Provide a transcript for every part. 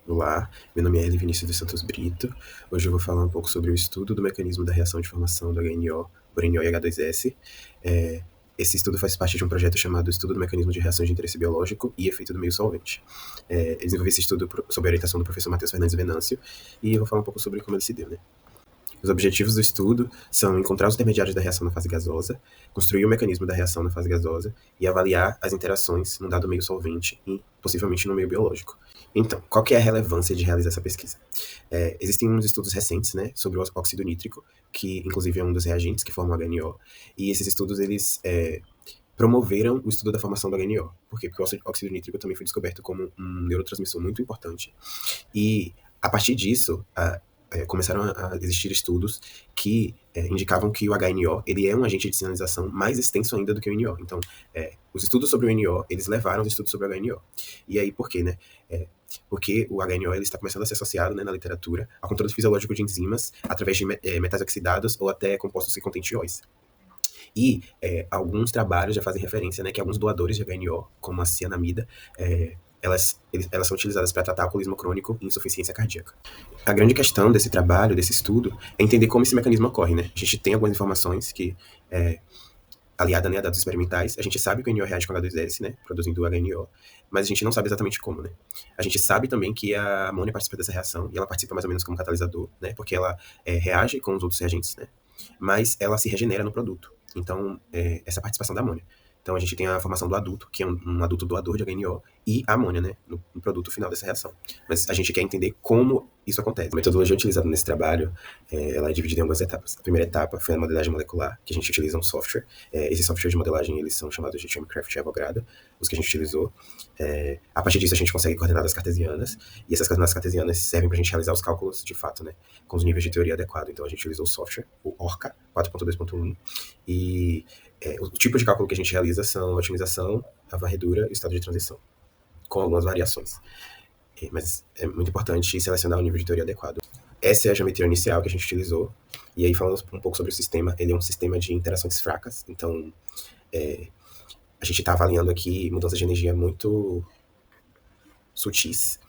Olá, meu nome é Eli Vinícius dos Santos Brito. Hoje eu vou falar um pouco sobre o estudo do mecanismo da reação de formação do HNO por NO e H2S. Esse estudo faz parte de um projeto chamado Estudo do Mecanismo de Reação de Interesse Biológico e Efeito do Meio Solvente. Eu desenvolvi esse estudo sob a orientação do professor Matheus Fernandes Venâncio e eu vou falar um pouco sobre como ele se deu, né? Os objetivos do estudo são encontrar os intermediários da reação na fase gasosa, construir o mecanismo da reação na fase gasosa e avaliar as interações num dado meio solvente e, possivelmente, no meio biológico. Então, qual que é a relevância de realizar essa pesquisa? Existem uns estudos recentes, né, sobre o óxido nítrico, que inclusive é um dos reagentes que formam o HNO, e esses estudos, eles promoveram o estudo da formação do HNO. Por quê? Porque o óxido nítrico também foi descoberto como um neurotransmissor muito importante. E, a partir disso, começaram a existir estudos que indicavam que o HNO ele é um agente de sinalização mais extenso ainda do que o NO. Então, os estudos sobre o NO, eles levaram os estudos sobre o HNO. E aí, por quê, né? Porque o HNO ele está começando a ser associado, né, na literatura ao controle fisiológico de enzimas através de metais oxidados ou até compostos que contêm tióis. E alguns trabalhos já fazem referência, né, que alguns doadores de HNO, como a cianamida, elas são utilizadas para tratar alcoolismo crônico e insuficiência cardíaca. A grande questão desse trabalho, desse estudo, é entender como esse mecanismo ocorre, né? A gente tem algumas informações que, aliada, né, a dados experimentais, a gente sabe que o NO reage com H2S, né, produzindo o HNO, mas a gente não sabe exatamente como, né? A gente sabe também que a amônia participa dessa reação, e ela participa mais ou menos como catalisador, né, porque ela reage com os outros reagentes, né, mas ela se regenera no produto. Então, essa participação da amônia. Então, a gente tem a formação do adulto, que é um adulto doador de HNO, e a amônia, né, no produto final dessa reação. Mas a gente quer entender como isso acontece. A metodologia utilizada nesse trabalho, ela é dividida em algumas etapas. A primeira etapa foi a modelagem molecular, que a gente utiliza um software. Esses softwares de modelagem, eles são chamados de Chemcraft e Avogadro, os que a gente utilizou. A partir disso, a gente consegue coordenadas cartesianas, e essas coordenadas cartesianas servem para a gente realizar os cálculos, de fato, né, com os níveis de teoria adequados. Então, a gente utilizou o software, o ORCA 4.2.1, e o tipo de cálculo que a gente realiza são a otimização, a varredura e o estado de transição, com algumas variações. Mas é muito importante selecionar o nível de teoria adequado. Essa é a geometria inicial que a gente utilizou. E aí, falando um pouco sobre o sistema, ele é um sistema de interações fracas. Então, a gente está avaliando aqui mudanças de energia muito sutis.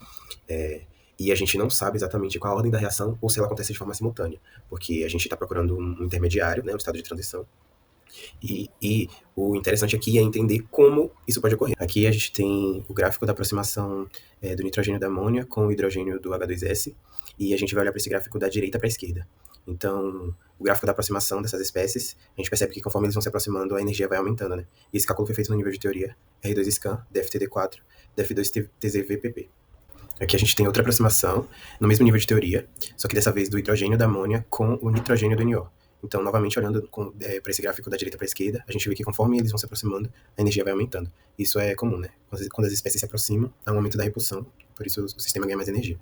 E a gente não sabe exatamente qual a ordem da reação ou se ela acontece de forma simultânea, porque a gente está procurando um intermediário, né, um estado de transição. E o interessante aqui é entender como isso pode ocorrer. Aqui a gente tem o gráfico da aproximação do nitrogênio da amônia com o hidrogênio do H2S, e a gente vai olhar para esse gráfico da direita para a esquerda. Então, o gráfico da aproximação dessas espécies, a gente percebe que conforme eles vão se aproximando, a energia vai aumentando, né? E esse cálculo foi feito no nível de teoria R2-SCAN, DFTD4, DF2-TZVPP. Aqui a gente tem outra aproximação, no mesmo nível de teoria, só que dessa vez do hidrogênio da amônia com o nitrogênio do NO. Então, novamente, olhando para esse gráfico da direita para a esquerda, a gente vê que conforme eles vão se aproximando, a energia vai aumentando. Isso é comum, né? Quando as espécies se aproximam, há um aumento da repulsão, por isso o sistema ganha mais energia.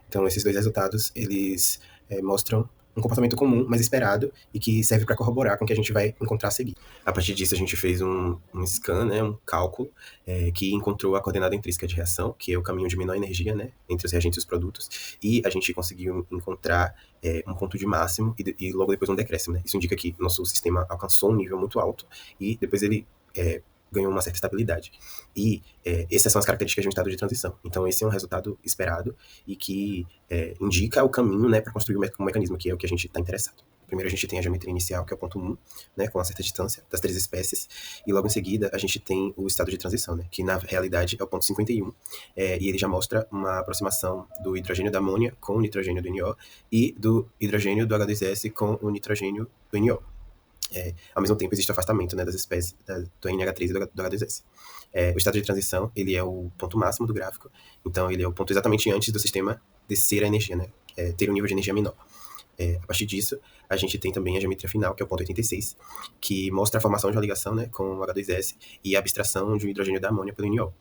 Então, esses dois resultados, eles mostram um comportamento comum, mas esperado, e que serve para corroborar com o que a gente vai encontrar a seguir. A partir disso, a gente fez um scan, né, um cálculo, que encontrou a coordenada intrínseca de reação, que é o caminho de menor energia, né, entre os reagentes e os produtos, e a gente conseguiu encontrar um ponto de máximo e logo depois um decréscimo, né? Isso indica que nosso sistema alcançou um nível muito alto e depois ele ganhou uma certa estabilidade. E essas são as características de um estado de transição. Então, esse é um resultado esperado e que indica o caminho, né, para construir um mecanismo, que é o que a gente está interessado. Primeiro, a gente tem a geometria inicial, que é o ponto 1, né, com uma certa distância das três espécies, e logo em seguida a gente tem o estado de transição, né, que na realidade é o ponto 51, e ele já mostra uma aproximação do hidrogênio da amônia com o nitrogênio do NO e do hidrogênio do H2S com o nitrogênio do NO. Ao mesmo tempo, existe o afastamento, né, das espécies do NH3 e do H2S. O estado de transição, ele é o ponto máximo do gráfico, então ele é o ponto exatamente antes do sistema descer a energia, né, ter um nível de energia menor. A partir disso, a gente tem também a geometria final, que é o ponto 86, que mostra a formação de uma ligação, né, com o H2S e a abstração de um hidrogênio da amônia pelo NO.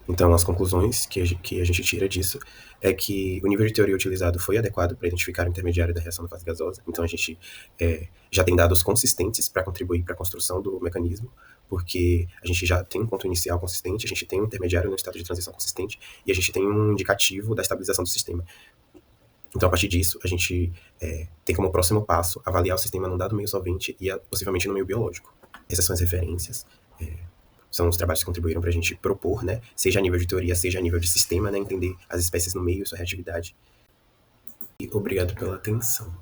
Então, as conclusões que a gente tira disso é que o nível de teoria utilizado foi adequado para identificar o intermediário da reação na fase gasosa. Então, a gente já tem dados consistentes para contribuir para a construção do mecanismo, porque a gente já tem um ponto inicial consistente, a gente tem um intermediário no estado de transição consistente, e a gente tem um indicativo da estabilização do sistema. Então, a partir disso, a gente tem como próximo passo avaliar o sistema num dado meio solvente e possivelmente no meio biológico. Essas são as referências. são os trabalhos que contribuíram para a gente propor, né, seja a nível de teoria, seja a nível de sistema, né, entender as espécies no meio, sua reatividade. E obrigado pela atenção.